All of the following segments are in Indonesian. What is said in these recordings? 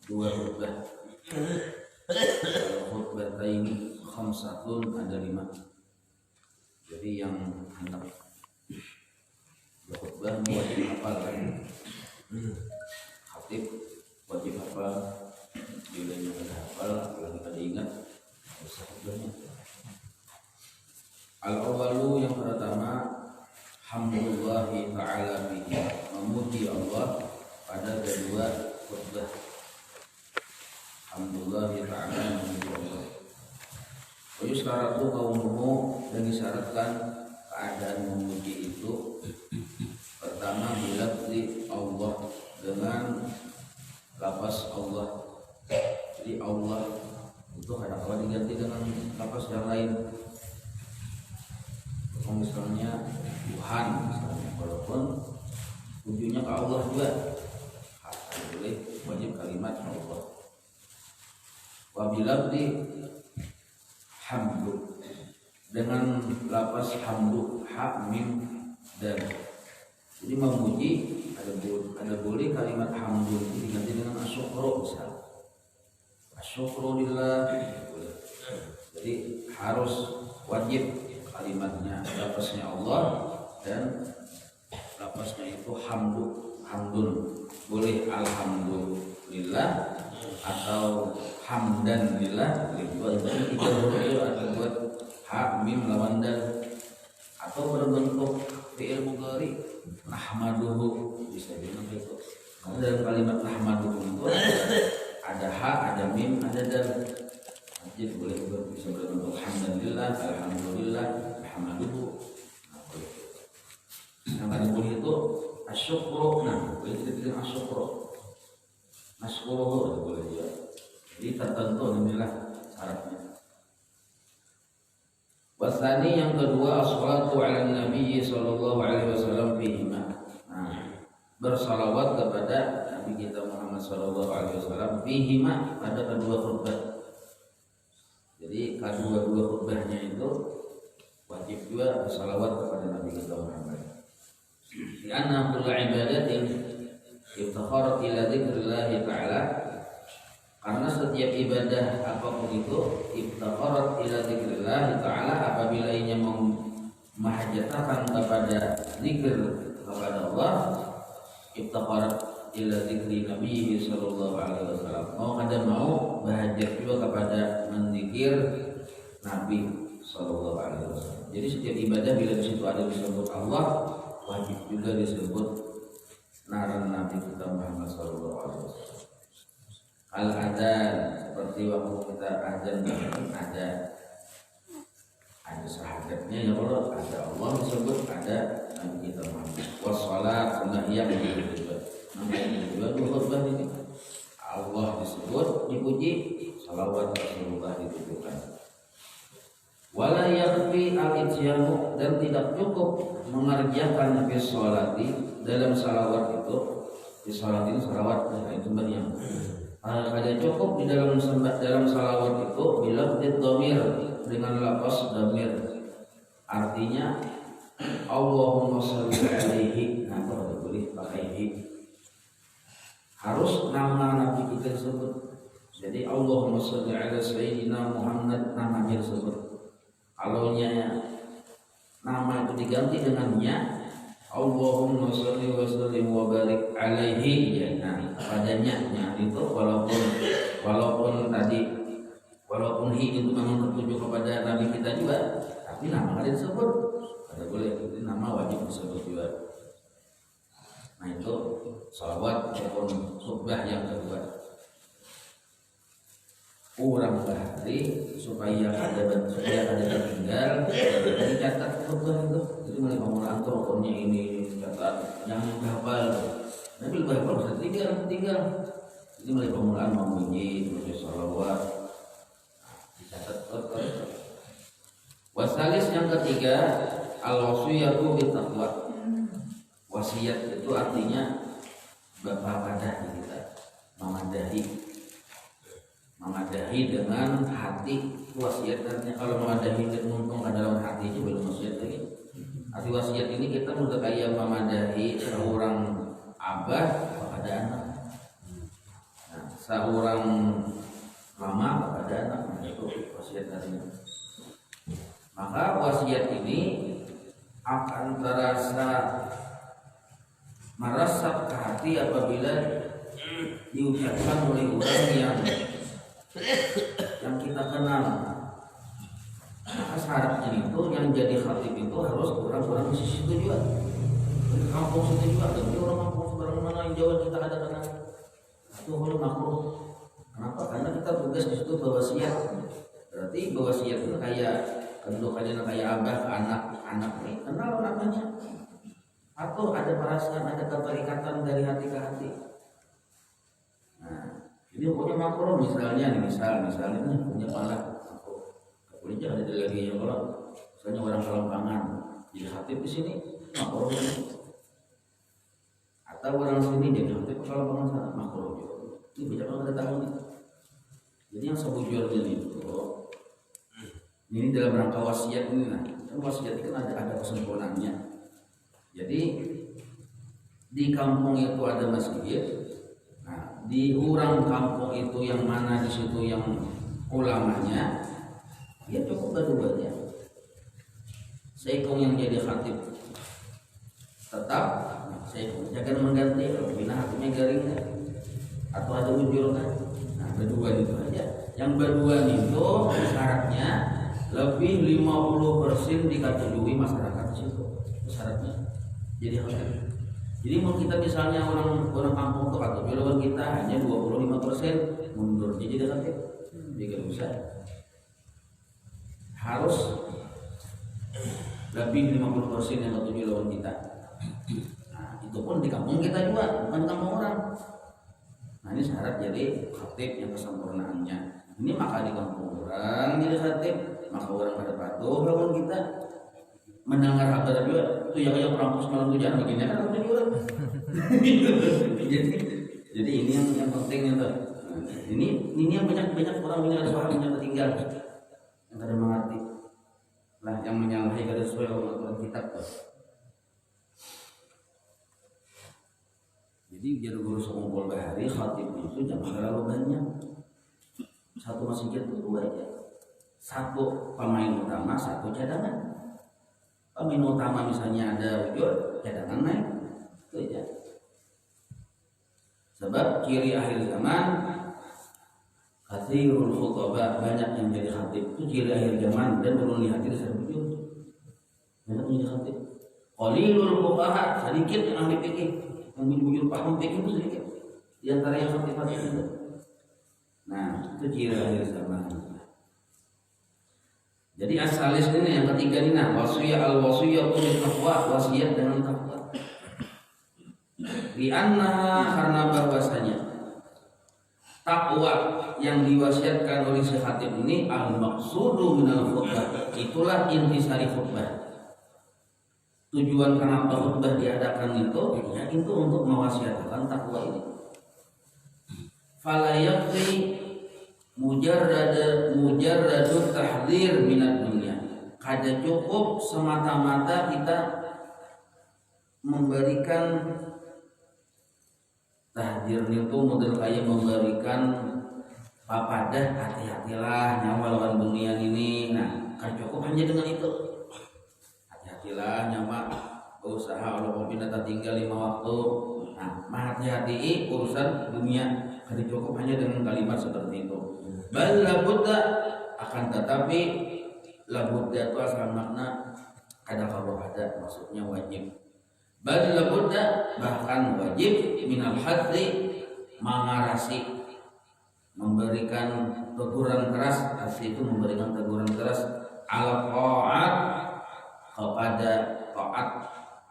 dua khutbah. Kalau khutbatain khamsatun ada 5. Jadi yang hendak khutbah wajib hafal kan? Khatib wajib hafal. Bila yang ada hafal, apalagi ada ingat bisa khutbahnya. Al-awwalu yang pertama, hamdulillahi ta'ala bihi, memuji Allah pada kedua khutbah. Alhamdulillah ta'ala memuji Allah. Wa yusharatu qaumuhu, dan disyaratkan keadaan memuji itu pertama bilafzi Allah, dengan lafaz Allah. Jadi Allah itu kadang-kadang diganti dengan lafaz yang lain. Misalnya Tuhan, misalnya, walaupun ujungnya ke Allah juga, boleh wajib kalimat Allah. Wabilabdi hamdu, dengan lafaz hamdu, ha mim dan. Jadi memuji ada boleh kalimat hamdu diganti dengan asyukru, misal asyukru lillah. Jadi harus wajib kalimatnya lafaznya Allah, dan lafaznya itu hamdun. Boleh alhamdulillah atau hamdan lillah, itu tiga huruf itu ada buat ha mim lawan dal, atau berbentuk fi'il mudhari nahmaduhu, bisa juga gitu. Karena dalam kalimat nahmaduhu itu ada ha, ada mim, ada dal. Jadi boleh bisa berbentuk hamdalillah, alhamdulillah, alhamdulillah. Nah, boleh. Yang ada boleh itu asyukru. Nah, boleh kita pilih asyukru. Nasyukuru boleh ya. Jadi tertentu inilah syaratnya. Wasani yang kedua, as-salatu ala nabi sallallahu alaihi wasallam fihima. Nah, bersalawat kepada Nabi kita Muhammad sallallahu alaihi wasallam fihima, pada kedua khutbah. Jadi kedua-dua khutbahnya itu wajib juga bersalawat kepada Nabi kita Muhammad. Di anna kullu ibadatin iftakharat ila dzikrillah ta'ala, karena setiap ibadah apapun itu iftakharat ila dzikrillah ta'ala, apabila ia memahajatkan kepada zikir kepada Allah, iftakharat ila dzikri Nabi sallallahu alaihi wasallam, mau ada mau berhajat juga kepada menzikir Nabi sallallahu alaihi wasallam. Jadi setiap ibadah bila di situ ada disebut Allah, wajib juga disebut naran Nabi kita Muhammad sallallahu alaihi wasallam. Al-adzan, seperti waktu kita azan ada syahadatnya ya Allah, ada Allah disebut, ada Nabi kita Muhammad. Wassalat, sembahyang juga. Namanya juga dua khutbah ini. Allah disebut, dipuji, salawat Rasulullah ditujukan. Wala yakfi al-ityanu, dan tidak cukup mengerjakan fi sholati, dalam salawat itu. Di salat ini salawat itu banyak. Ada cukup di dalam salawat itu bila dhamir, dengan lafaz dhamir. Artinya Allahumma shalli alaihi, nah kalau boleh pakai harus nama Nabi kita disebut. Jadi Allahumma shalli ala sayyidina Muhammad, namanya disebut. Kalau nama itu diganti dengan nya, Allahumma shalli wa sallim wa barik alaihi, ya, nah padanya itu walaupun hi itu memang tertuju kepada Nabi kita juga, tapi nama ada disebut. Ada boleh, itu nama wajib disebut juga. Nah itu salawat maupun khutbah yang kedua. Kurang bahari supaya ada tertinggal, dicatat khutbah itu. Jadi mulai pengulangan rokonya ini catat, jangan hafal. Nanti lebih hafal bisa tinggal. Jadi mulai pengulangan memuji, terus salawat, dicatat khutbah. Wasalis yang ketiga, al-wasiyatu bittaqwa. Wasiat itu artinya bapak kita memadahi dengan hati. Wasiatnya kalau memadahi dan untung adalah hati itu belum wasiat lagi. Arti wasiat ini kita sudah kayak memadahi seorang abah kepada anak. Nah, seorang mama kepada anak, itu wasiat tadi. Maka wasiat ini akan terasa meresap ke hati apabila diucapkan oleh orang yang kita kenal. Maka syaratnya itu yang jadi khatib itu harus orang-orang di situ juga, di kampung situ juga. Tapi orang kampung seberang mana yang jauh kita ada kenal itu belum makruh. Kenapa? Karena kita tugas di situ berwasiat. Berarti berwasiat itu kayak kedudukannya kayak abah ke anak ini kenal namanya, atau ada perasaan, ada keterikatan dari hati ke hati. Nah, ini pokoknya makruh. Misalnya punya pala, boleh jangan ada lagi yang kalau misalnya orang Kelampangan jadi khatib di sini makruh. Atau orang sini jadi khatib ke Kelampangan sana makruh juga. Ini banyak orang ada tahu nih. Jadi yang sebujurnya ini dalam rangka wasiat ini, nah wasiat itu kan ada kesempurnaannya. Jadi di kampung itu ada masjid. Nah, di orang kampung itu yang mana di situ yang ulamanya, ya cukup berdua-duanya. Seikong yang jadi khatib tetap seikong, jangan mengganti kalau bina hakimnya garing atau ada ujurnya. Nah, berdua itu aja. Yang berdua itu syaratnya lebih 50% diketujui masyarakat di situ. Syaratnya jadi khatib. Jadi mau kita misalnya orang kampung itu atau lawan kita hanya 25% mundur jadi khatib. Jadi bisa harus lebih 50% yang ketujui lawan kita. Nah, itu pun di kampung kita juga, bukan kampung orang. Nah, ini syarat jadi khatib yang kesempurnaannya. Ini maka di kampung orang jadi khatib, maka orang pada patuh lawan kita. Mendengar kabar juga itu yang perampus malam hujan begini kan udah juga. jadi ini yang penting itu. Ini yang banyak orang yang ada paham yang tertinggal, yang tidak mengerti lah, yang menyalahi kada sesuai aturan kitab tuh. Jadi biar guru sekumpul bahari khatib itu jangan terlalu banyak. Satu masjid itu dua aja. Satu pemain utama, satu cadangan. Pemain utama misalnya ada ujur, cadangan naik, itu aja. Sebab ciri akhir zaman katsirul khutbah, banyak yang jadi khatib. Itu ciri akhir zaman dan belum lihat itu saya ujur. Banyak yang jadi khatib. Qalilul fuqaha, sedikit yang ahli fikih, yang ujur paham fikih itu sedikit. Di antara yang khatib itu. Nah, itu ciri akhir zaman. Jadi asalis ini yang ketiga ini, nah wasiyah al-wasiyah bil taqwa, wasiat dengan takwa. Di anna, karena bahwasanya takwa yang diwasiatkan oleh si khatib ini al-maqsudu minal khutbah, itulah intisari khutbah. Tujuan kenapa khutbah diadakan itu, ya itu untuk mewasiatkan takwa ini. Fala yakfi mujarradut tahdzir minat dunia. Kada cukup semata-mata kita memberikan tahdzir itu model kayak memberikan papadah, hati-hatilah nyawa lawan dunia ini. Nah, kada cukup hanya dengan itu. Hati-hatilah nyawa, usaha Allah pembina tinggal 5 waktu. Nah, hati-hati urusan dunia. Kada cukup hanya dengan kalimat seperti itu. Bal labudda, akan tetapi labudda itu asal makna kada kalau ada, maksudnya wajib. Bal labudda, bahkan wajib minal hadri, mengarasi, memberikan teguran keras. Asli itu memberikan teguran keras ala ta'at, kepada taat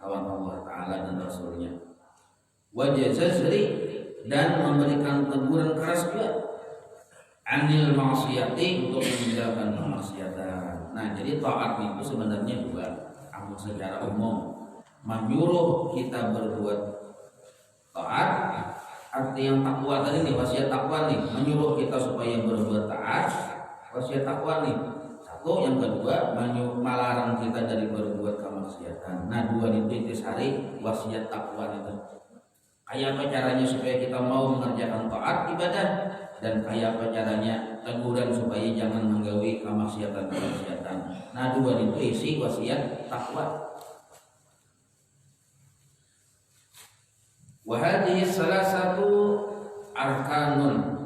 lawan Allah Ta'ala dan Rasulnya. Wajah jazri, dan memberikan teguran keras juga anil maksiati, untuk meninggalkan kemaksiatan. Nah, jadi taat itu sebenarnya juga amun secara umum menyuruh kita berbuat taat. Arti yang takwa tadi nih, wasiat takwa nih, menyuruh kita supaya berbuat taat, wasiat takwa nih. Satu, yang kedua melarang kita dari berbuat kemaksiatan. Nah, dua itu intisari wasiat takwa itu. kayak apa caranya supaya kita mau mengerjakan taat ibadah, dan kayak apa caranya teguran supaya jangan menggawi kemaksiatan. Nah, dua itu isi wasiat takwa. Wa hadhihi salasatu arkanun,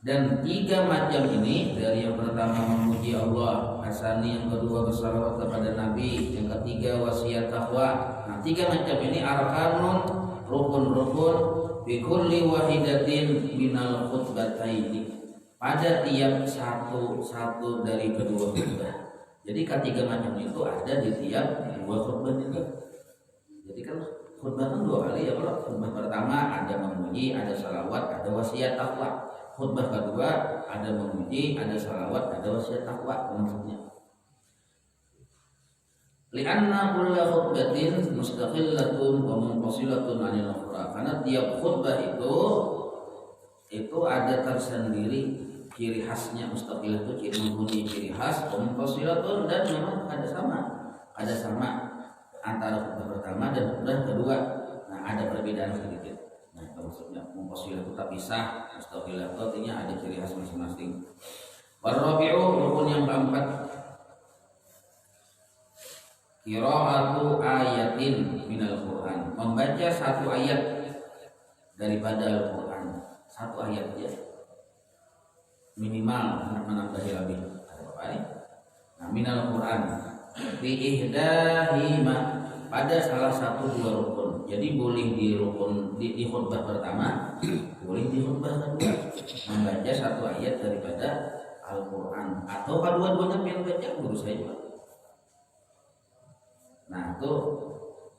dan tiga macam ini, dari yang pertama memuji Allah, asani yang kedua bersalawat kepada Nabi, yang ketiga wasiat takwa. Nah, tiga macam ini arkanun, rukun-rukun, bi kulli wahidatin minal khutbataini, pada tiap satu dari kedua khutbah. Jadi ketiga macam itu ada di tiap dua khutbah itu. Jadi kan khutbah itu dua kali ya, kalau khutbah pertama ada memuji, ada salawat, ada wasiat takwa. Khutbah kedua ada memuji, ada salawat, ada wasiat takwa maksudnya. Lianna kulla khutbatin mustaqillatun wa munfasilatun 'anil ukhra. Karena tiap khutbah itu ada tersendiri ciri khasnya. Mustaqillah itu mempunyai ciri khas, wa munfasilatun, dan memang ada sama antara khutbah pertama dan khutbah kedua. Nah, ada perbedaan sedikit. Nah, itu maksudnya munfasilah itu tak pisah, mustaqillah itu artinya ada ciri khas masing-masing. Warabi'u, rukun yang keempat, qira'atu ayatin minal Qur'an, membaca satu ayat daripada Al-Qur'an. Satu ayat ya, minimal menambahi lebih. Ada apa ini? Nah, minal Qur'an fi ihdahima, pada salah satu dua rukun. Jadi boleh di rukun di khutbah pertama, boleh di khutbah kedua membaca satu ayat daripada Al-Qur'an, atau kedua-duanya yang baca guru saya juga. Nah, itu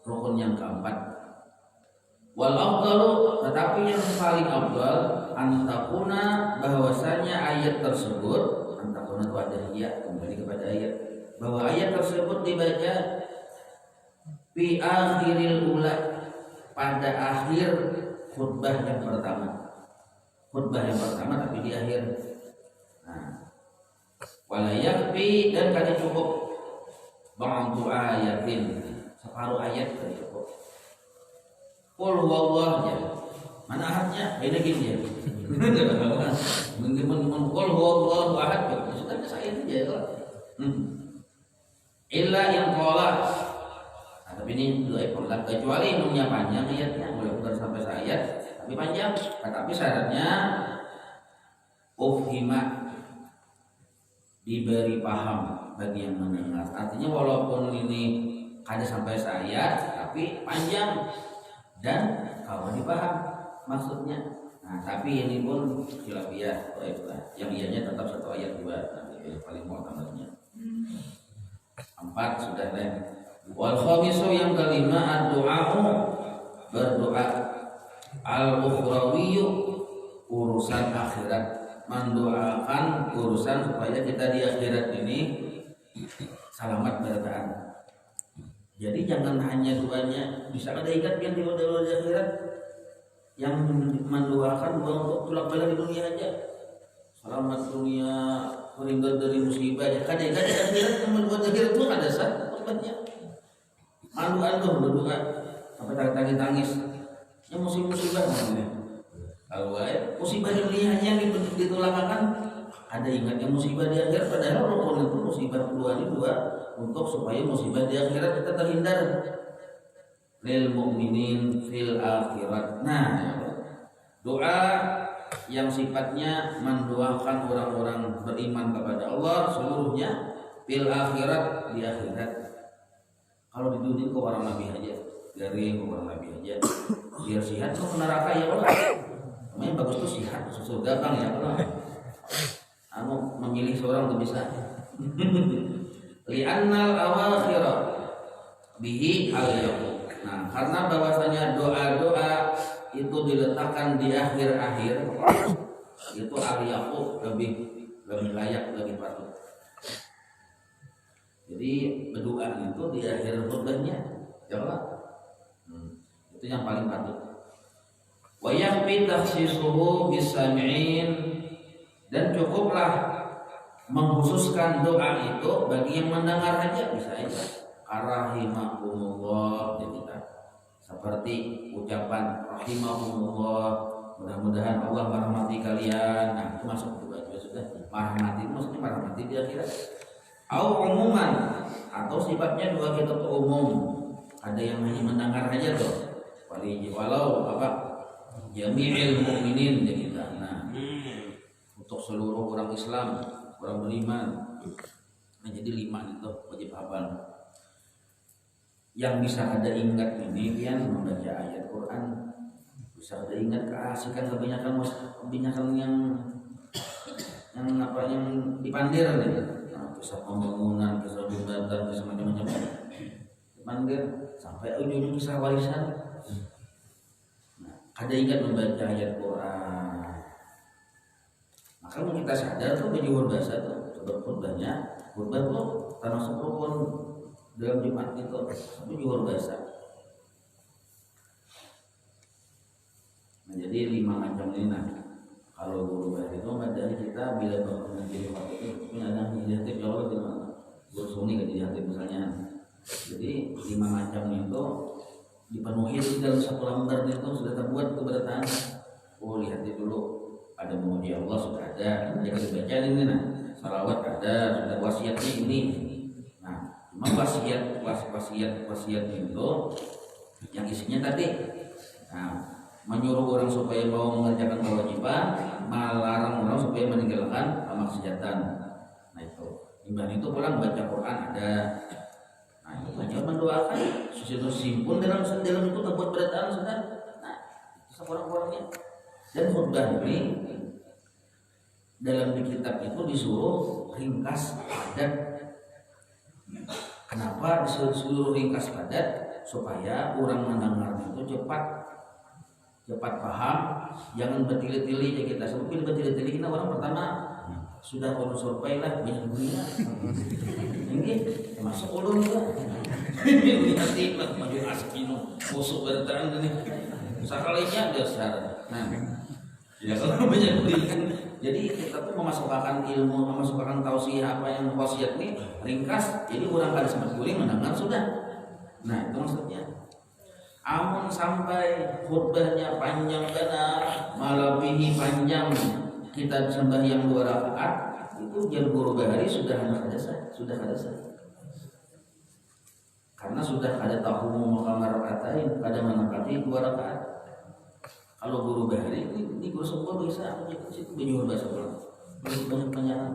rukun yang keempat. Wal afdalu, tetapi yang paling afdal, antakuna, bahwasanya ayat tersebut, antakuna itu ada ya, kembali kepada ayat, bahwa ayat tersebut dibaca fi akhiril ula, pada akhir khutbah yang pertama. Khutbah yang pertama tapi di akhir. Nah, wala yakfi, dan kada cukup ba'du ayatin, separuh ayat kada cukup. Qul huwallahu, mana ahadnya? Beda gini ya. Mungkin qul huwallahu ahad, sudah saya aja. Illa yang qala, tapi ini dua ekor, kecuali numnya panjang ayatnya, mulai bukan sampai ayat tapi panjang. Tapi syaratnya ufhima, diberi paham bagi yang mendengar. Artinya walaupun ini kada sampai ayat tapi panjang dan kawan dipaham maksudnya. Nah, tapi ini pun khilafiyah, yang ianya tetap satu ayat dua, yang paling mu'tamadnya. 4 sudah lain. Wal khamisu, yang kelima, ad-du'a'u, berdoa, al-ukhrawiyyu, urusan akhirat, mendoakan urusan supaya kita di akhirat ini selamat bertahan. Jadi jangan hanya doanya, bisa ada ikat yang di akhirat, yang mendoakan bukan untuk tulak balik di dunia aja, selamat dunia, terhindar dari musibah. Kada ikat di akhirat, yang membuat akhirat itu ada sebabnya. Maluan tuh berdoa sampai tangis, yang musibah namanya. Kalau musibah di dunia yang ditolakkan, ada ingat yang musibah di akhirat, padahal rukun itu musibah kedua ini dua untuk supaya musibah di akhirat kita terhindar. Lil mu'minin fil akhirat. Nah, doa yang sifatnya mendoakan orang-orang beriman kepada Allah seluruhnya fil akhirat, di akhirat. Kalau di dunia ke orang nabi aja, dari ke orang nabi aja, biar sihat ke neraka ya Allah. Namanya bagus tuh sihat, surga bang ya Allah. Anu memilih seorang tuh bisa. Li'annal awakhirah bihi al-yaqub. Nah, karena bahwasanya doa-doa itu diletakkan di akhir-akhir, itu al-yaqub lebih layak, lebih patut. Jadi berdoa itu di akhir khutbahnya, ya Allah. Itu yang paling patut. Wa yakfi takhsisuhu bisami'in, dan cukuplah mengkhususkan doa itu bagi yang mendengar aja, bisa aja. Arahimakumullah, jadi seperti ucapan rahimahullah, mudah-mudahan Allah merahmati kalian. Nah itu masuk juga sudah. Merahmati itu maksudnya merahmati di akhirat. Au umuman, atau sifatnya dua kita tuh umum. Ada yang hanya mendengar aja tuh. Walau apa jami'il mu'minin jadi kita. Nah untuk seluruh orang Islam, orang beriman. Nah jadi 5 itu wajib hafal. Yang bisa ada ingat ini kan membaca ayat Quran, bisa ada ingat keasikan kebanyakan yang apa yang dipandir nih, nah, kisah pembangunan, kisah jembatan, kisah macam-macam dipandir sampai ujung kisah warisan. Nah, ada ingat membaca ayat Quran, maka kita sadar tuh berjuhur bahasa tuh sebab khutbah tuh termasuk rukun dalam Jumat itu juhur bahasa. Nah, jadi 5 macam ini. Nah, kalau guru bahasa itu dari kita bila menjadi waktu itu punya ada inisiatif ya Allah gimana? Guru suni kan inisiatif misalnya. Jadi 5 macam itu dipenuhi dalam satu lembar itu sudah terbuat keberatan. Oh lihat dulu ada memuji Allah sudah ada, jangan dibaca ini nah. Salawat ada, sudah wasiatnya ini. Nah, cuma wasiat itu yang isinya tadi. Nah, menyuruh orang supaya mau mengerjakan kewajiban, melarang orang supaya meninggalkan kemaksiatan. Nah itu, imbang itu pulang baca Quran ada. Nah itu banyak mendoakan. Sudah simpul dalam itu terbuat berataan sudah. Nah itu orang-orangnya. Dan khutbah ini dalam di kitab itu disuruh ringkas padat. Kenapa disuruh ringkas padat? Supaya orang mendengar itu cepat paham, jangan bertele-tele ya kita. Sebab bertele-tele kita orang pertama sudah orang survei lah banyak dunia. Ini masuk ulun juga. Ini hati maju askino, busuk bertahan ini. Sekalinya dasar. Nah, ya kalau banyak dunia. Jadi kita tuh memasukkan ilmu, memasukkan tausiah apa yang wasiat ini ringkas. Jadi orang kada sempat guling mendengar sudah. Nah itu maksudnya. Amun sampai khutbahnya panjang benar, melebihi panjang kita sembahyang 2 rakaat, itu jam guru bahari sudah hadasa. Karena sudah ada tahumu makamar rakatain, kada menepati 2 rakaat. Kalau guru bahari ini guru sebuah bisa aku cek situ berjual bahasa ulang, banyak panjangan.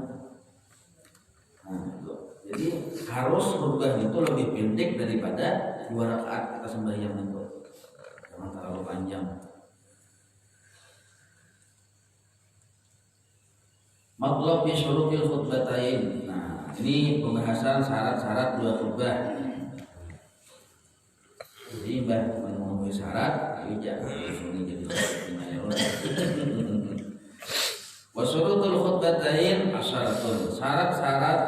Nah, itu. Jadi harus khutbah itu lebih pendek daripada 2 rakaat kita sembahyang itu. Jangan terlalu panjang. Matlab bi syurutil khutbatain. Nah, ini pembahasan syarat-syarat 2 khutbah. Jadi memenuhi syarat, jangan ini jadi wa syurutul khutbatain asyaratun. Syarat-syarat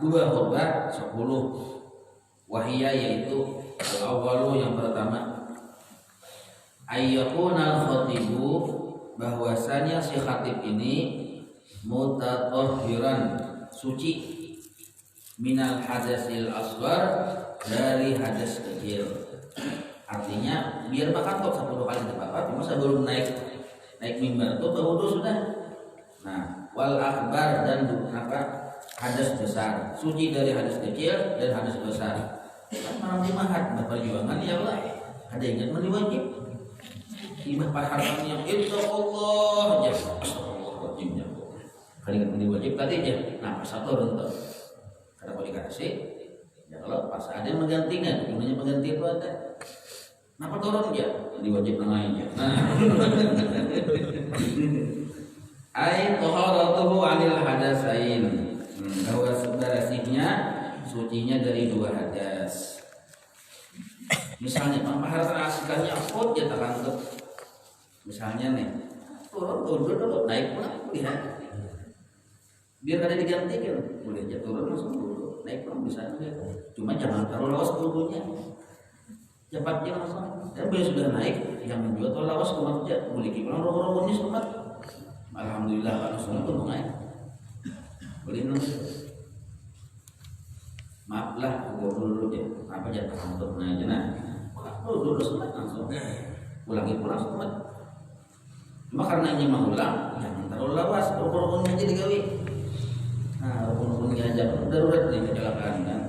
2 khutbah 10. Wahiyya yaitu al-awwalu yang pertama ayyakuna khatibu bahwasanya si khatib ini mutatahhiran suci minal hadasil asghar dari hadas kecil. Artinya biar makan kok 10 kali tidak apa-apa, cuma sebelum naik mimbar itu berwudu sudah. Nah, wal akbar dan hadas besar, suci dari hadas kecil dan hadas besar. Kan malam Jumat berperjuangan ya Allah. Ada ingat mandi wajib. Imah paharan yang Allah aja. Astagfirullahaladzim. Kali ingat mandi wajib tadi aja. Nah, satu runtuh. Karena kalau dikasih, ya kalau pas ada yang menggantikan, gunanya pengganti itu ada. Kenapa turun ya? Mandi wajib lainnya. Nah. Ai taharatuhu 'anil hadasain. Bahwa bersihnya sucinya dari 2 hadas. Misalnya pembahasan asikannya akut ya terangkep. Misalnya nih turun dulu naik pulang lihat. Biar ada digantikan boleh aja turun langsung dulu naik pulang bisa juga. Cuma jangan terlalu lawas dulunya. Cepatnya langsung. Dan bila sudah naik yang menjual atau lawas kemat aja boleh pulang roh-rohnya sempat. Alhamdulillah kalau semua pun naik. Boleh nanti. Maaf lah, gua dulu aja. Apa jatuh untuk aja nah. dulu semat langsung pulang semat. Cuma karena ini mengulang, jangan terlalu lawas. Rukun-rukun aja digawi. Nah, rukun-rukun diajak darurat nih kecelakaan kan.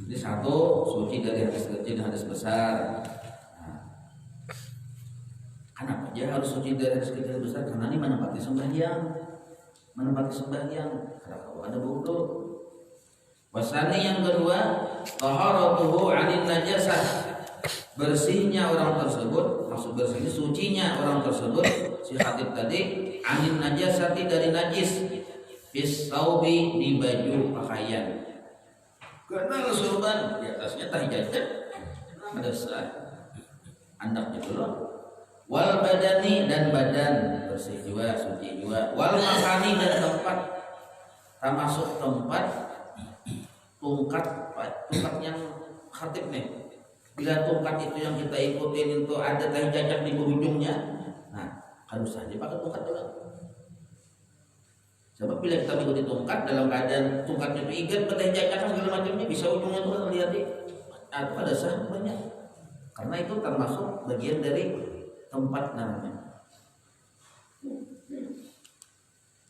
Jadi satu, suci dari hadas kecil dan hadas besar. Nah, kenapa dia harus suci dari hadas kecil dan besar? Karena ini menempati sembahyang. Karena kalau ada wudu. Wasani yang kedua, taharatuhu 'anil najasah. Bersihnya orang tersebut, maksud bersihnya sucinya orang tersebut, si khatib tadi, 'anil najasati dari najis, bis saubi di baju pakaian. Karena surban di atasnya tah jajan, ada sah, andaknya dulu. Wal badani dan badan bersih juga, suci juga. Wal makani dan tempat, termasuk tempat tungkat yang khatib nih. Bila tungkat itu yang kita ikutin itu ada teh cacat di ujungnya, nah harus saja pakai tungkat dulu. Sebab bila kita mengikuti tungkat dalam keadaan tungkatnya itu ikat, teh cacat segala macamnya, bisa ujungnya itu terlihat atau ada sah banyak. Karena itu termasuk bagian dari tempat namanya.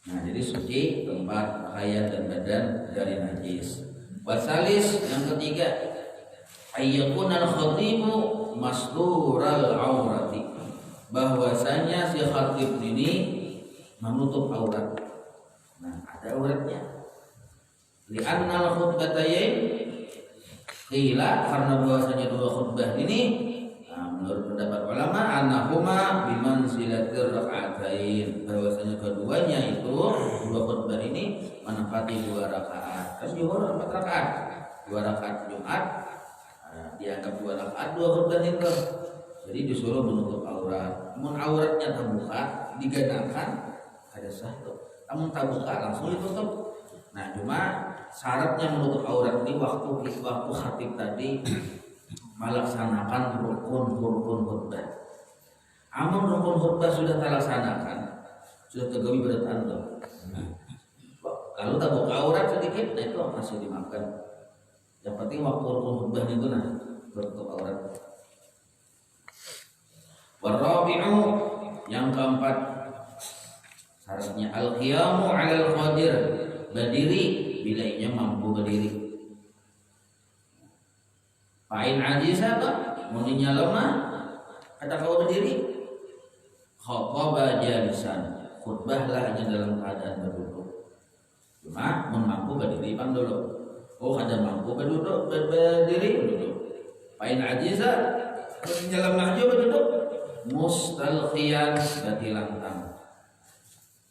Nah jadi suci tempat pakaian dan badan dari najis. Wasalis yang ketiga, ayyakunal khatibu masdural aurati, bahwasanya si khatib ini menutup aurat. Nah, ada auratnya. Li'annal khutbatayn qila, karena bahwasanya dua khutbah ini, nah, menurut pendapat ulama, annahuma bimanzilatir rak'atain, bahwasanya keduanya itu dua khutbah ini menempati 2 rakaat. Kan zuhur 4 rakaat. 2 rakaat Jumat dianggap 2 rakaat 2 khutbah itu. Jadi disuruh menutup aurat. Mun auratnya terbuka digandakan ada sah tuh. Namun terbuka langsung ditutup. Nah cuma syaratnya menutup aurat ini waktu khatib tadi melaksanakan rukun khutbah. Amun rukun khutbah sudah terlaksanakan, sudah tergawi beratan tuh. Lalu terbuka aurat sedikit, nah itu masih dimaafkan. Yang penting waktu rukun khutbah itu nah tutup aurat. Warabi'u yang keempat, syaratnya al-qiyamu 'alal qadir, berdiri bila ia mampu berdiri. Fa'in ajiza muninya lemah, kata kau berdiri, khataba jalisan, khutbahlah hanya dalam keadaan berduduk. Cuma mampu berdiri pan dulu. Oh ada mampu berdiri duduk. Fa'in ajiza muninya lemah juga berduduk. Mustalqiyan, berarti lantang.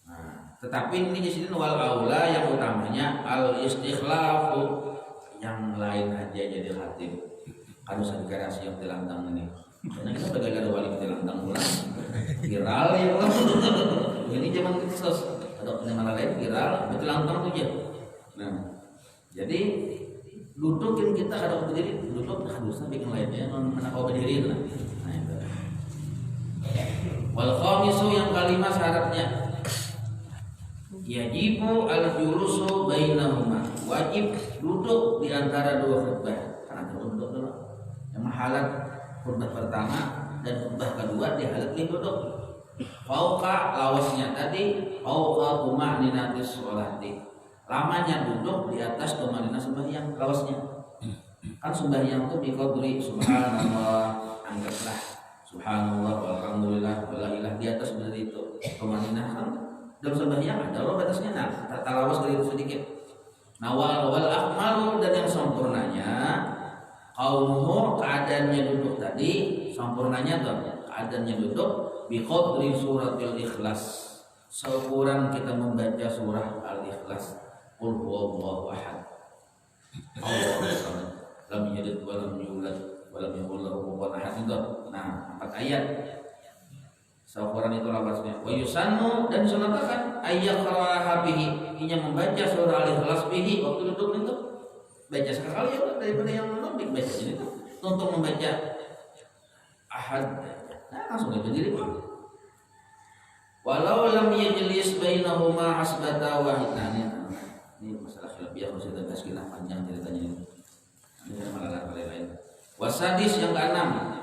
Nah, tetapi ini di sini wal aula yang utamanya al istikhlafu, yang lain aja jadi khatib. Kan usah dikarasi yang dilantang ini. Karena kita bergaya wali dilantang pulang. Viral ya Allah. Ini zaman khusus. Ada penemalan lain viral, dilantang tuh ya. Nah, jadi dudukin kita kalau berdiri, duduk harusnya bikin lainnya mana kau berdiri lah. Nah, itu. Wal khamisu yang kelima syaratnya, yajibu al julusu bainahuma, wajib duduk di antara dua khutbah. Karena duduk dulu. Yang mahalat khutbah pertama dan khutbah kedua dihalat nih duduk. Fauqa lawasnya tadi, fauqa tuma'ninatis sholati. Lamanya duduk di atas tumanina sembahyang lawasnya. Kan sembahyang itu biqadri subhanallah, anggaplah subhanallah walhamdulillah wala ilah, di atas dari itu tumanina kan dalam sembahyang ada Allah batasnya. Nah tata lawas dari itu sedikit. Nah wal akmalu, dan yang sempurnanya qaumuhu, keadaannya duduk tadi sempurnanya tuh keadaannya duduk biqadri suratil ikhlas, seukuran kita membaca surah al-ikhlas. Qul huwallahu ahad, Allahu samad, lam yalid wa lam yulad wa lam yakul lahu kufuwan ahad. Itu nah 4 ayat seukuran itu lafaznya. Wa yusannu, dan disunahkan ayyaqra'a bihi, inya membaca surah al-ikhlas bihi waktu duduk itu. Baca sekali ya daripada yang menunduk baca ini tuh. Untuk membaca ahad, nah langsung berdiri. Walau lam yajlis bainahuma hasbata wahid. Ini masalah khilafiyah, harus kita bahas panjang ceritanya ini. Ini malah lain-lain. Wasadis yang keenam,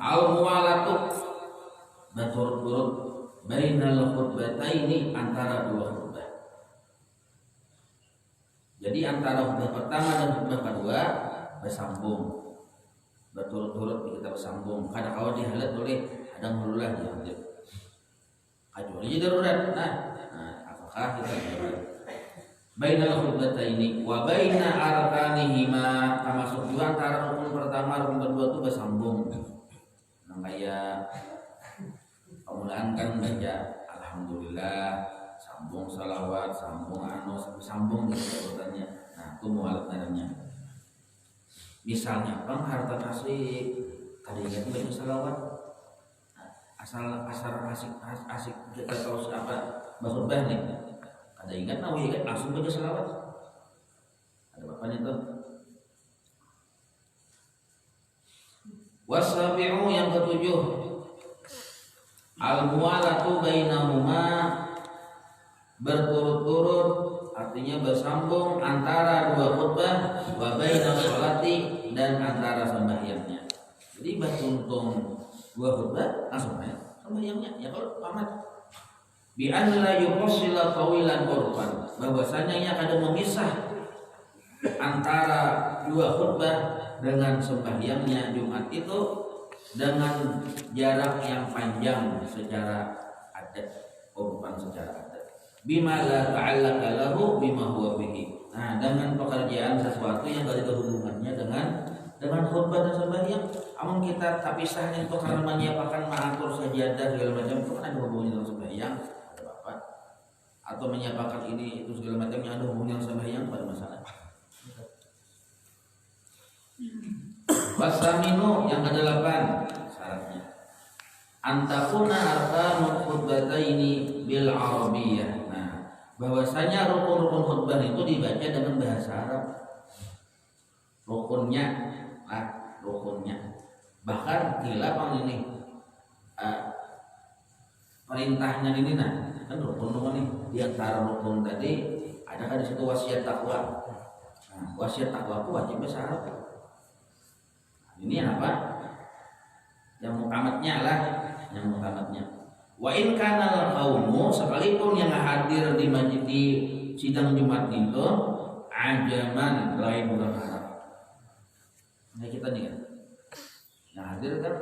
al-muwalatu berturut-turut bainal khutbataini antara dua khutbah. Jadi antara khutbah pertama dan khutbah kedua bersambung, berturut-turut kita bersambung. Kadang kalau dihalat boleh, ada mululah diambil. Kecuali darurat. Apakah kita darurat? Bainal khutbataini wa baina arkanihima, termasuk juga antara rukun pertama rukun kedua itu bersambung. Nah, kayak pemulaan kan baca alhamdulillah, sambung salawat, sambung sambung gitu urutannya. Nah, itu mualat namanya. Misalnya bang harta kasih tadinya itu baca salawat, asal asik kita tahu apa berkhutbah nih. Ada ingat nawi kan langsung baca salawat. Ada bapaknya tuh. Wasabi'u yang ketujuh, al-muwalatu bainahuma berturut-turut, artinya bersambung antara dua khutbah, wa baina sholati dan antara sembahyangnya. Jadi beruntung dua khutbah langsung ya sembahyangnya. Ya kalau pamat bi an la yufassila tawilan urfan, bahwasanya yang ada memisah antara dua khutbah dengan sembahyangnya Jumat itu dengan jarak yang panjang secara adat, urfan secara adat. Bima la ta'allaqa lahu bima huwa bihi. Nah, dengan pekerjaan sesuatu yang tidak ada hubungannya dengan khutbah dan sembahyang. Amun kita tak pisahnya itu karena menyiapkan mengatur sajadah segala macam, itu kan ada hubungannya dengan sembahyang. Atau menyiapkan ini itu segala macam yang ada hubungan sembahyang, pada masalah. Wasaminu yang ke-8 syaratnya antakuna arkanul khutbataini bil arabiyyah. Nah, bahwasanya rukun-rukun khutbah itu dibaca dengan bahasa Arab. Rukunnya. Bahkan khilaf ini perintahnya ini kan rukun nih. Di antara rukun tadi ada kan di situ wasiat takwa. Nah, wasiat takwa itu wajib bahasa Arab. Ini apa? Yang mukamatnya. Wa in kana al-qaumu, sekalipun yang hadir di masjid di sidang Jumat itu ajaman, lain orang Arab. Nah, kita nih kan yang hadir kan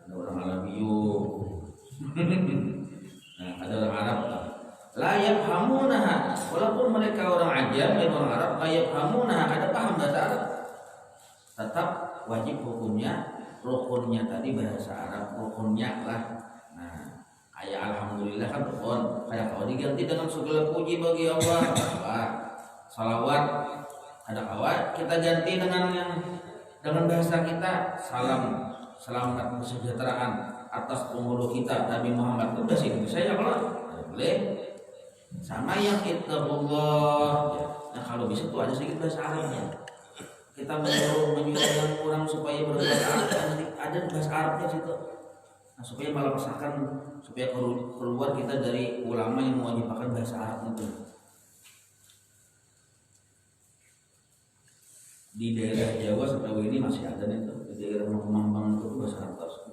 ada orang Arabiyu. Nah, ada orang Arab. La yafhamunaha, walaupun mereka orang ajam dan orang Arab, la yafhamunaha, ada paham bahasa Arab. Tetap wajib hukumnya, rukunnya tadi bahasa Arab, rukunnya lah. Nah, kayak alhamdulillah kan rukun. Kayak kalau diganti dengan segala puji bagi Allah, salawat, ada kawat kita ganti dengan bahasa kita, selamat kesejahteraan atas penghulu kita Nabi Muhammad. Itu bahasa Indonesia ya kalau boleh. Sama yang ittaqullah. Nah, kalau bisa tuh ada sedikit bahasa Arabnya. Kita menyuruh yang kurang supaya berbahasa Arab, ada bahasa Arabnya situ. Nah, supaya malah pasakan supaya keluar kita dari ulama yang mewajibkan bahasa Arab itu. Di daerah Jawa setahu ini masih ada nih tuh. Di daerah Mampang itu bahasa Arab terus.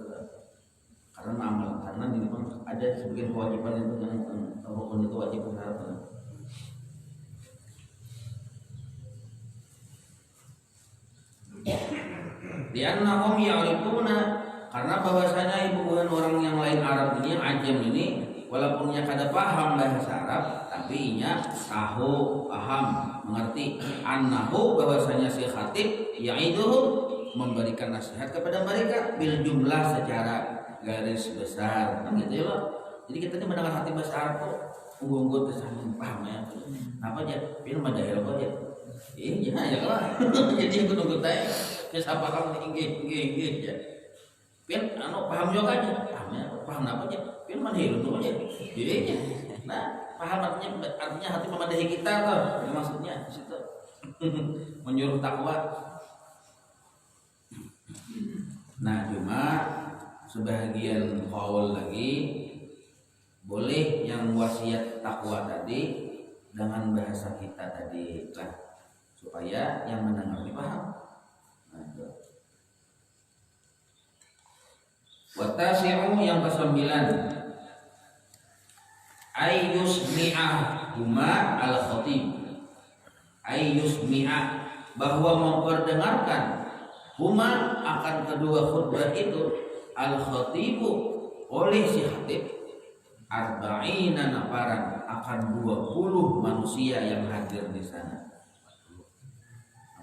Karena ini memang ada sebagian kewajiban itu yang rukun itu wajib bahasa Arab. Li'annahum ya'rifuna, karena bahwasanya ibu orang yang lain Arab ini, yang ajam ini, walaupun ia kada paham bahasa Arab, tapi ia tahu, paham, mengerti annahu, bahwasanya si khatib ya'iduhum, memberikan nasihat kepada mereka bil jumlah secara garis besar. Kan gitu ya, Pak. Jadi kita ini mendengar hati bahasa Arab kok unggul-unggul kesana paham ya. Apa aja? Film ada ya apa aja? Iya ya lah. Jadi aku nunggu tanya. Terus apa kamu inggih ya. Pin paham juga aja. Paham apa aja? Pin mandiri itu aja. Iya. Nah, paham artinya hati memadahi kita tuh. Ini maksudnya di situ. Menyuruh takwa. Nah, cuma sebagian qaul lagi boleh yang wasiat takwa tadi dengan bahasa kita tadi lah, supaya yang mendengar paham. Watasi'u yang ke-9 ayyusmi'ah huma al-khatib, ayyusmi'ah bahwa memperdengarkan huma akan kedua khutbah itu al-khatibu oleh si khatib arba'ina nafaran akan 20 manusia yang hadir di sana.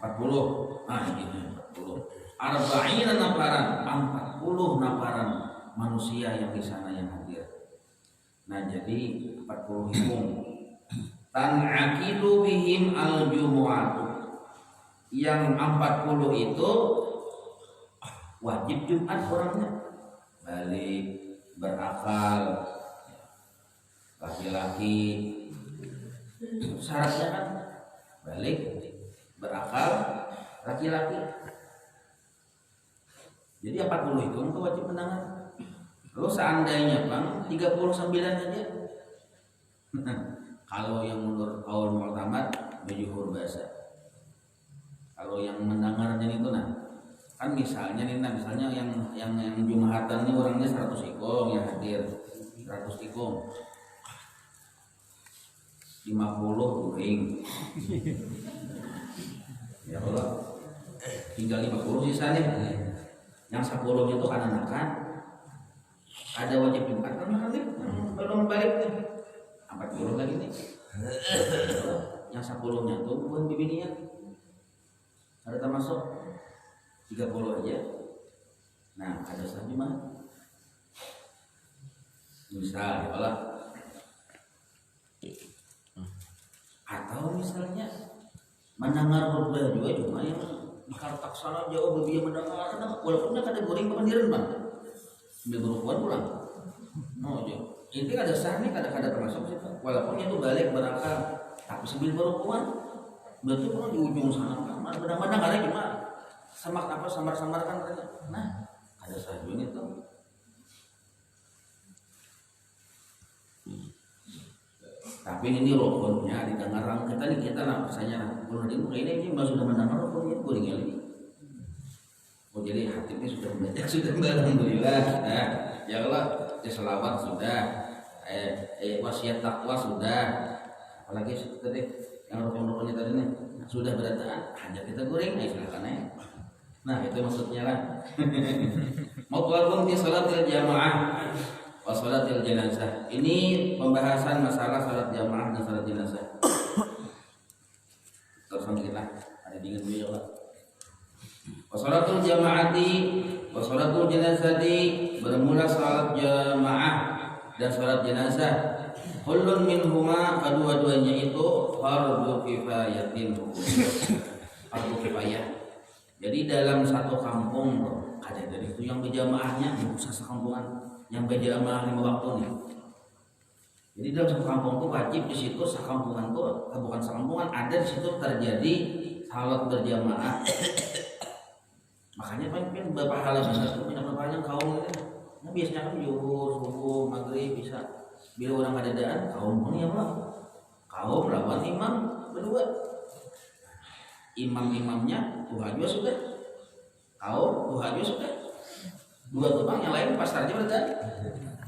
40 ini 40 arba'ina nafaran 40 nafaran manusia yang di sana yang hadir. Nah jadi 40 hitung tan'aqidu bihim al-jumu'atu, yang 40 itu wajib Jumat orangnya, balik berakal, laki-laki syaratnya kan balik berakal laki-laki. Jadi 40 itu wajib mendengar. Kalau seandainya Bang 39 aja kalau yang menurut kaul mu'tamad berjuhur bahasa, kalau yang mendengarnya itu kan misalnya misalnya yang Jumatan ini orangnya 100 ikong yang hadir, 100 ikong 50 guring ya Allah, tinggal 50 sisanya. Yang 10-nya itu anak-anak ada wajib Jumat kan nanti belum balik nih 40 lagi nih. Yang 10-nya tuh bukan bibinian ada termasuk 30 aja. Nah ada sahaja mah misal ya Allah, atau misalnya mendengar khutbah juga cuma yang dikartak sana jauh berbiaya mendengar, walaupun ada goreng kependiran Bang sambil berukuan pulang. Oh iya, ini ada sah nih kadang-kadang termasuk situ, walaupun itu balik berakal tapi sambil berukuan berarti pun di ujung sana kan benar-benar ada cuma semak apa samar-samar kan. Nah ada sah ini tuh. Tapi ini rohnya didengar orang kita rasanya kalau dia ini sudah mendengar rohnya boleh ini. Oh jadi hati ini sudah belajar sudah alhamdulillah. Nah, ya Allah ya selawat sudah, wasiat takwa sudah, apalagi tadi yang rukun-rukunnya tadi nih sudah berataan hanya kita goreng silakan ya. Nah itu maksudnya lah. Mau walaupun di salatil jamaah wa salatil jenazah. Ini pembahasan masalah salat jamaah dan salat jenazah. Terus kita ada dingin dulu ya Allah. Wa salatul jamaati wa salatul jenazati, bermula salat jamaah dan salat jenazah. Kullun minhuma, kedua-duanya itu fardhu kifayatin, fardhu kifayah. Jadi dalam satu kampung ada dari itu yang berjamaahnya bisa sekampungan, yang berjamaah 5 waktu nih. Jadi dalam satu kampung itu wajib di situ sekampungan tuh, bukan sekampungan, ada di situ terjadi salat berjamaah. Makanya kan beberapa hal bisa punya banyak kaum itu. Nah, biasanya kan zuhur, subuh, maghrib bisa. Bila orang kadadaan kaum pun ya Allah. Kaum lawan imam berdua. Imam-imamnya Tuhan juga sudah. Kaum Tuhan juga sudah. Dua tukang yang lain pasarnya berarti.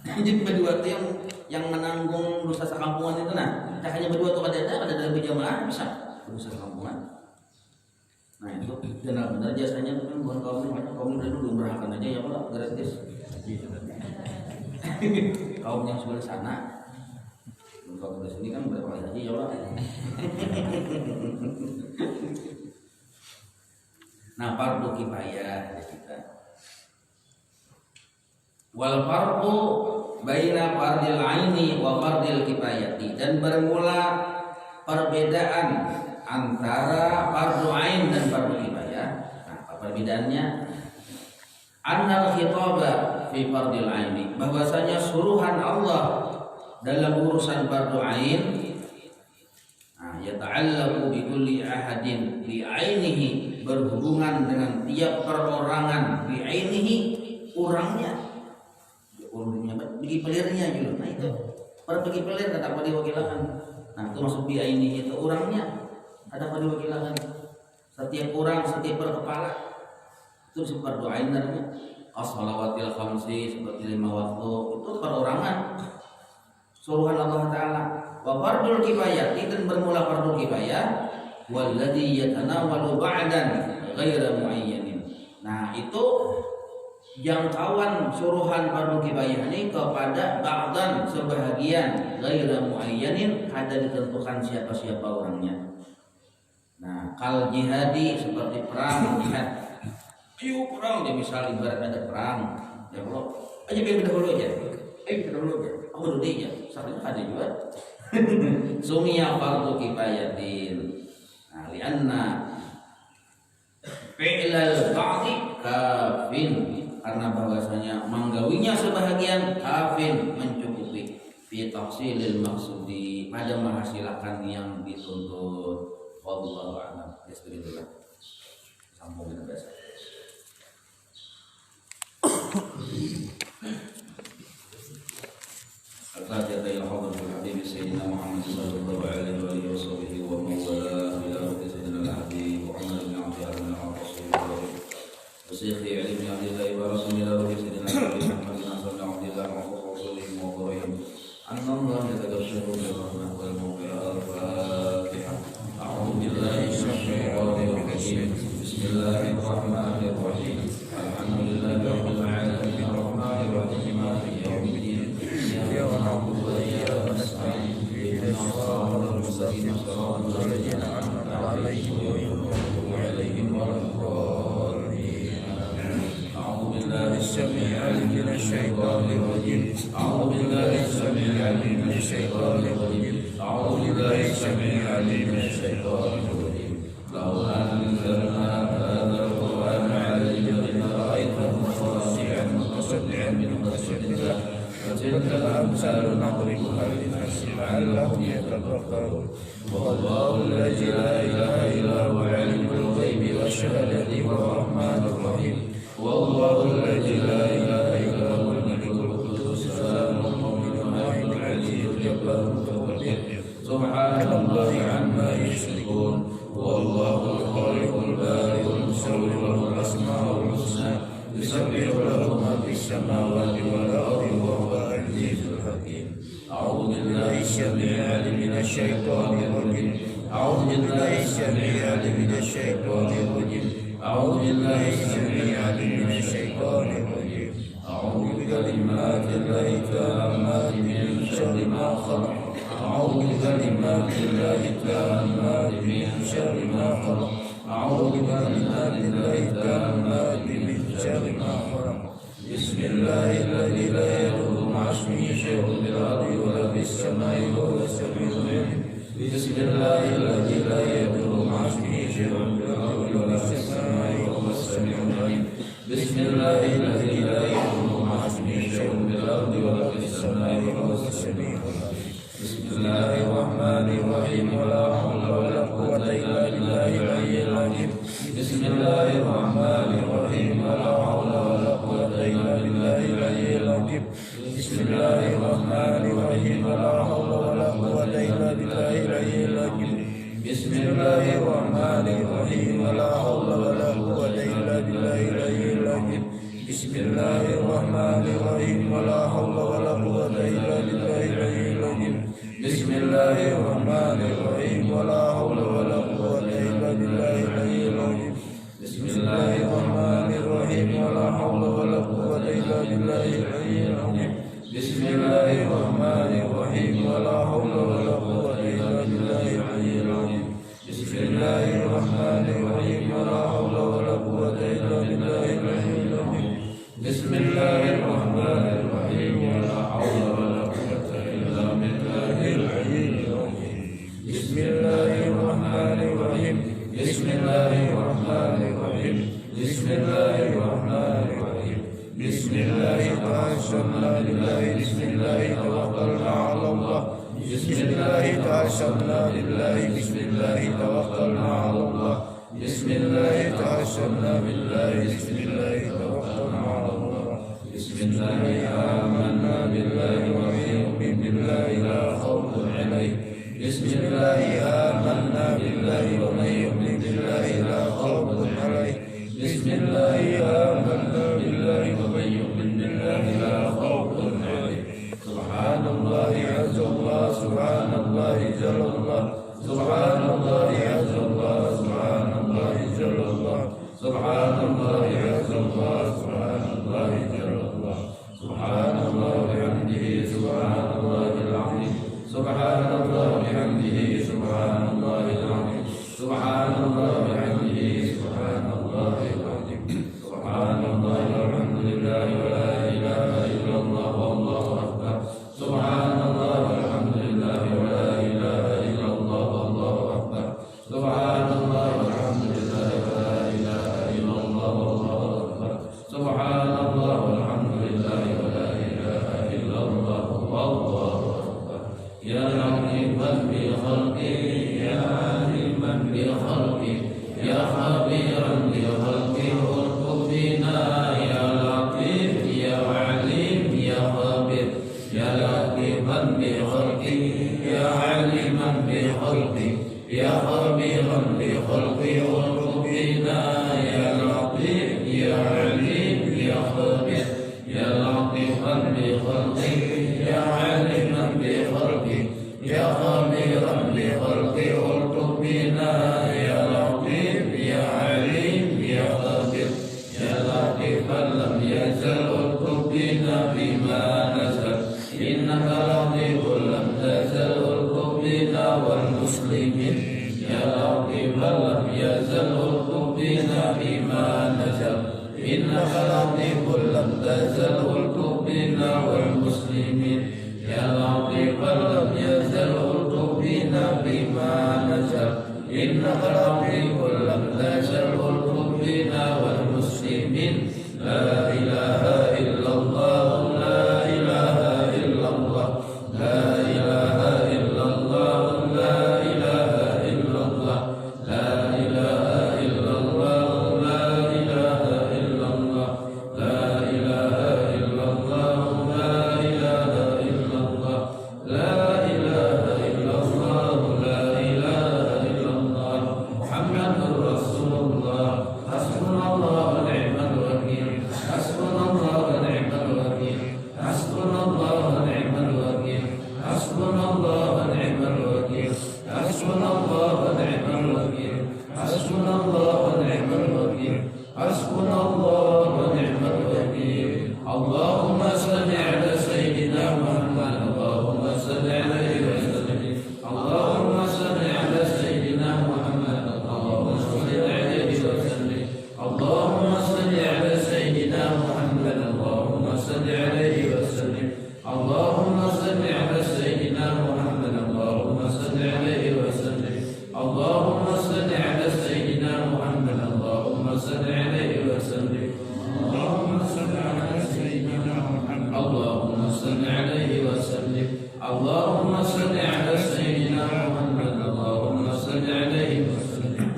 Jadi berdua itu yang menanggung dosa sekampungan itu tak hanya berdua tuh ada dalam berjamaah bisa dosa sekampungan. Nah itu benar-benar jasanya itu kan bukan kaum dari dulu berakan aja ya Allah gratis. Kaum yang sebelah sana, kaum di sini kan berapa kali aja ya Allah. Nah fardu kifayah kita. Wal fardu baina fardil aini wa fardil kifayati, dan bermula perbedaan antara fardu ain dan fardu kifayah. Nah, apa perbedaannya? Annal khitaba fi fardil aini, bahwasanya suruhan Allah dalam urusan fardu ain yata'allaqu bi kulli ahadin bi ainihi, berhubungan dengan tiap perorangan bi ainihi, orangnya bagi pelirnya juga. Nah itu bagi pelir kata apa diwakilkan. Nah itu masuk bi ainihi, itu orangnya ada pada wakilan. Setiap orang, setiap kepala Itu seperti doain namanya as-salawatil khamsi, seperti 5 waktu itu perorangan suruhan Allah Ta'ala. Wa fardul kifayah, dan bermula fardul kifayah walladzi yatanawalu ba'dan ghaira muayyanin. Nah, itu jangkauan suruhan fardul kifayah ini kepada ba'dan, sebahagian, ghaira muayyanin, ada ditentukan siapa-siapa orangnya. Nah, kal jihadi, seperti perang jihad. Ayo perang, ya misal ibarat ada perang, ya Allah, aja biar dahulu aja. Kita dulu aja. Aku dulu aja. Saatnya ada juga. Sumia fardu kifayatin. Nah, lianna fi'lal ba'di kafin, karena bahwasanya menggawinya sebahagian kafin, mencukupi fi tahsilil maksudi, pada menghasilkan yang dituntut. Wallahu a'lam. Bismillah. Sambung kita bahasa. Al-Fatihah ya Hadratul Habib Sayyidina Muhammad sallallahu alaihi wa alihi wasahbihi wa mawala ila rabbi sayyidina al-habib Muhammad bin Abdullah bin Rasulullah wa sayyidi Ali bin Abdullah wa rasulillah rabbi sayyidina al-habib Muhammad bin Abdullah wa rasulih wa qarihim annallahu yatagashshahu bil rahmah wal maghfirah. Al-Fatihah. A'udzu billahi minasy syaithanir rajim. Bismillahirrahmanirrahim. Alhamdulillahi rabbil alamin arrahmanir rahim maliki yaumiddin. Iyyaka na'budu wa iyyaka nasta'in. Ihdinas siratal mustaqim. Siratal ladzina an'amta 'alaihim ghairil maghdubi 'alaihim waladdallin. A'udzu billahi as-sami'il 'alim minasy syaithanir rajim. A'udzu billahi as-sami'il 'alim minasy syaithanir rajim. A'udzu billahi as-sami'il 'alim minasy syaithanir rajim. Law anzalna hadzal qur'ana 'ala jabalin lara'aytahu khashi'an mutasaddi'an min khashyatillah. وتلك الأمثال نضربها للناس لعلهم يتفكرون. والله الذي لا إله إلا هو عالم الغيب والشهادة هو الرحمن الرحيم. والله الذي لا إله إلا هو الملك القدوس السلام المؤمن المهيمن العزيز الجبار المتكبر. سبحان الله عما يشركون. والله الخالق البارئ المصور له الأسماء الحسنى يسبح له ما في السماوات والأرض وهو العزيز الحكيم. أعوذ بالله السميع العليم من الشيطان الرجيم. أعوذ بالله السميع العليم من الشيطان الرجيم. أعوذ بالله السميع العليم من الشيطان الرجيم. أعوذ بكلمات الله التامات من شر ما خلق. أعوذ بكلمات الله التامات من شر ما خلق. أعوذ بكلمات الله التامات من شر ما خلق. بسم الله الذي لا يضر مع اسمه شيء في الأرض ولا في السماء وهو السميع العليم. بسم الله الذي لا يضر مع اسمه شيء في الأرض ولا في السماء وهو السميع العليم. بسم الله الذي لا يضر مع اسمه شيء في الأرض ولا في السماء وهو السميع العليم. بسم الله الرحمن الرحيم. ولا حول ولا قوة إلا بالله العلي العظيم. بسم الله الرحمن الرحيم. ولا حول ولا قوة إلا بالله العلي العظيم. بسم الله الرحمن الرحيم. ولا حول ولا قوة إلا بالله العلي العظيم. بسم الله الرحمن الرحيم. ولا حول ولا قوة إلا بالله العلي العظيم. بسم الله الرحمن الرحيم. ولا حول ولا قوة إلا بالله العلي العظيم. بسم الله الرحمن الرحيم. ولا حول ولا قوة إلا بالله العلي العظيم. بسم الله الرحمن الرحيم. ولا حول ولا قوة إلا بالله العلي العظيم. بسم الله الرحمن الرحيم. ولا حول ولا قوة إلا بالله العلي العظيم. بسم الله الرحمن الرحيم. ولا حول ولا قوة إلا بالله العلي العظيم. بسم الله الرحمن الرحيم. ولا حول ولا قوة إلا بالله العلي العظيم. بسم الله الرحمن الرحيم. بسم الله الرحمن الرحيم. بسم الله الرحمن الرحيم. بسم الله توكلنا لله. بسم الله توكلنا على الله. بسم الله توكلنا لله. بسم الله توكلنا على الله. بسم الله توكلنا بالله. بسم الله توكلنا على الله. بسم الله آمنا بالله ونؤمن بالله لا خوف عليه. بسم الله آمنا بالله ومن يؤمن بالله لا خوف عليه. بسم الله سبحان الله عز الله سبحان الله جل الله سبحان الله عز الله سبحان الله جل الله سبحان الله عز الله سبحان الله جل الله سبحان الله وبحمده سبحان الله العظيم سبحان الله وبحمده سبحان الله العظيم سبحان الله وبحمده سبحان الله العظيم سبحان الله والحمد لله ولا إله إلا الله والله أكبر سبحان الله والحمد لله ولا إله إلا الله والله أكبر سبحان الله والحمد لله ولا إله إلا الله والله أكبر سبحان الله والحمد لله ولا إله إلا الله والله أكبر يا لطيفا بخلقه يا عليما بخلقه يا خبيرا بخلقه ارقب بنا يا لطيف يا عليم يا خبير يا لطيفا بخلقه يا عليما بخلقه يا خبيرا بخلقه ارقب بنا يا لطيف يا عليم يا خبير يا لطيفا بخلقه يا عليما بخلقه يا خبيرا بخلقه ارقب بنا يا لطيف يا عليم يا خبير يا لطيفا لم يزل ارقب بنا بما نزل إنك لطيف لم تزل ارقب بنا والمسلمين يا لطيفا لم يزل ارقب بنا بما نزل إنك لطيف لم تزل ارقب بنا والمسلمين يا لطيفا لم يزل ارقب بنا بما نزل إنك لطيف لم تزل ارقب بنا والمسلمين لا إله إلا الله لا إله إلا الله لا إله إلا الله لا إله إلا الله لا إله إلا الله لا إله إلا الله لا إله إلا الله لا إله إلا الله لا إله إلا الله لا إله إلا الله محمد رسول الله حسبنا الله ونعم الوكيل حسبنا الله ونعم الوكيل حسبنا الله ونعم الوكيل حسبنا الله ونعم الوكيل حسبنا الله ونعم الوكيل حسبنا الله ونعم الوكيل حسبنا الله ونعم الوكيل اللهم صل على سيدنا محمد اللهم صل عليه وسلم اللهم صل على سيدنا محمد اللهم صل عليه وسلم اللهم صل على سيدنا محمد اللهم صل عليه وسلم اللهم صل على سيدنا محمد اللهم صل عليه وسلم اللهم صل على سيدنا محمد اللهم صل عليه وسلم اللهم صل على سيدنا محمد اللهم صل عليه وسلم اللهم صل على سيدنا محمد اللهم صل عليه وسلم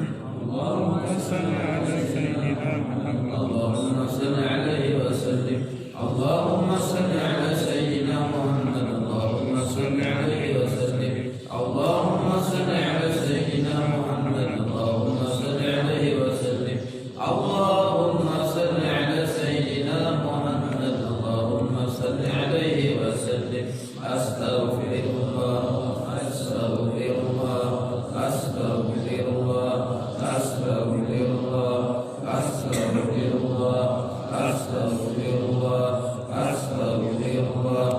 اللهم صل على سيدنا محمد اللهم صل عليه وسلم اللهم صل على سيدنا محمد اللهم صل عليه وسلم اللهم صل على سيدنا محمد اللهم صل عليه وسلم اللهم صل على سيدنا محمد اللهم صل عليه وسلم أستغفر الله أستغفر الله أستغفر الله أستغفر الله أستغفر الله أستغفر الله أستغفر الله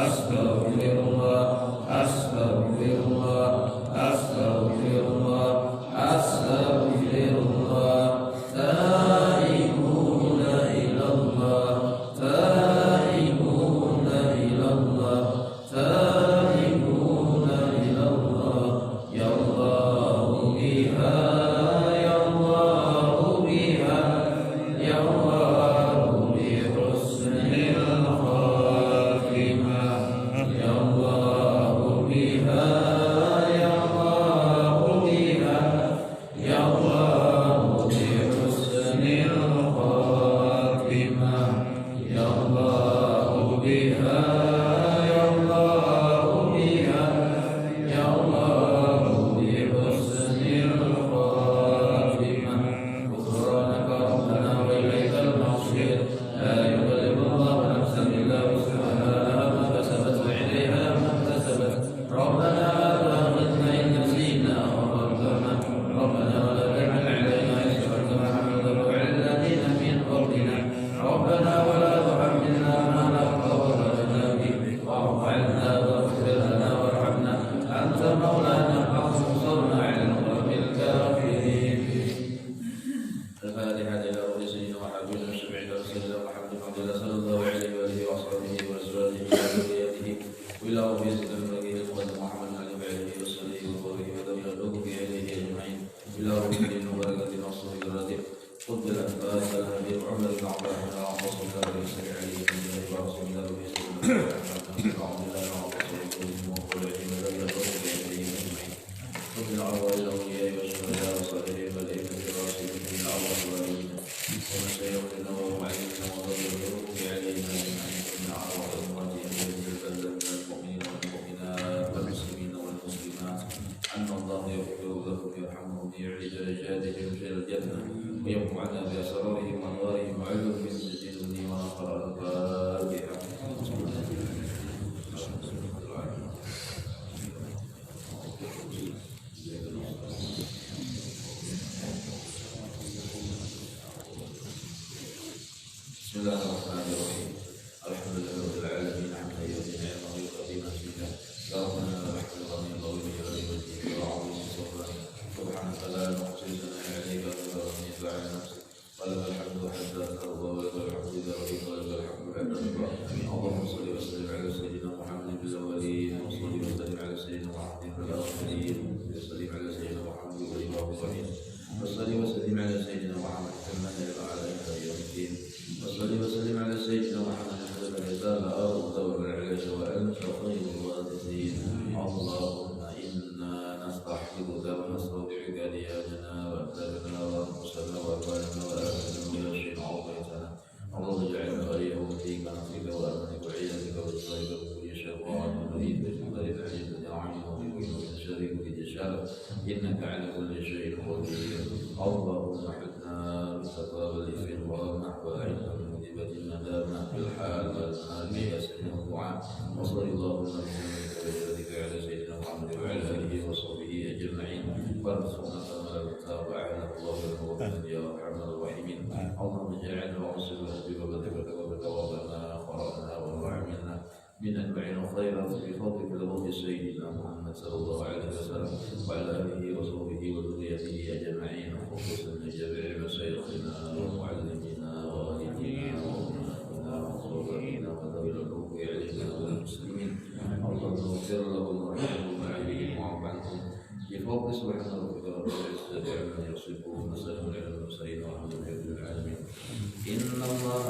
أستغفر الله أستغفر الله أستغفر الله أستغفر الله تائبون إلى الله تائبون إلى الله تائبون وإلى ربي سلمه إخوة محمد علي وعليه وصحبه وقوله ودوله له بأهله أجمعين إلى ربي دين وبركة نصر إرادة قد الأنفاس الهدي عمر بن عبد الرحمن وصلى الله عليه وسلم عليه من الله ورسول الله وسلم العون الله وصحبه وقوله ودوله له بأهله أجمعين قد الأرواح الأولياء والشهداء والصالحين والأئمة الراشدين من الأرواح والأولين ومشايخنا ومعلمنا وغيره علينا أجمعين من أرواح أمواتهم من المؤمنين والمؤمنات والمسلمين والمسلمات أن الله يغفر لهم ويرحمهم ويعلي درجاتهم في الجنة وينفعنا بأسرارهم وأنوارهم وعلوم من الدين ونصر الفاتحة. بسم الله الرحمن الرحيم. الحمد لله رب العالمين حمدا يرضي نعمه ويقضي مسجدا يا ربنا لك الغني القوي بجلاله وجهه وعظيم سلطانه سبحانك لا نحصي ثناء عليك انت غني عن نفسك ولك الحمد حتى ترضى ولك الحمد اذا رضيت ولك الحمد بعد الرضا. اللهم صل وسلم على سيدنا محمد في الاولين وصل وسلم على سيدنا محمد في الاخرين وسلم على سيدنا محمد في الاخرين وصل وسلم على سيدنا محمد كما يرضى على يوم الدين وصل وسلم على سيدنا محمد حسب العزام أرض والعلاج وأنت خير الوارثين. اللهم إنا نستحفظك ونستودعك دياننا وأبداننا وأنفسنا وأموالنا وأهلنا ولا شيء عظيتنا. اللهم اجعلنا غيرهم فيك نفسك وأمنك وعيادك وإصرارك وكل شيطان مريد بجبال العجيب العين ومن شر كل جشار إنك على كل شيء قدير. اللهم حدنا بالتقابل في الغرامة وأعنا من مجيبة الندامة في الحال والمال بأسر والدعاء. وصل اللهم بسلامك وجلالك على سيدنا محمد وعلى آله وصحبه أجمعين وارزقنا كما تابعنا الله ونور يا أرحم الراحمين. اللهم اجعلنا وصل ببابتك وبتوابنا قرأنا وعملنا من أنواع خيرا بفضلك لوجه سيدنا محمد صلى الله عليه وسلم وعلى آله وصحبه وذريته أجمعين خصوصا لجميع مشايخنا ومعلمينا ووالدينا وأمهاتنا وصحبنا وذوي الحقوق علينا والمسلمين. اللهم اغفر لهم وارحمهم وعافهم واعف عنهم بفضل سبحان ربك رب العزة عما يصفون وسلام على المرسلين والحمد لله رب العالمين. إن الله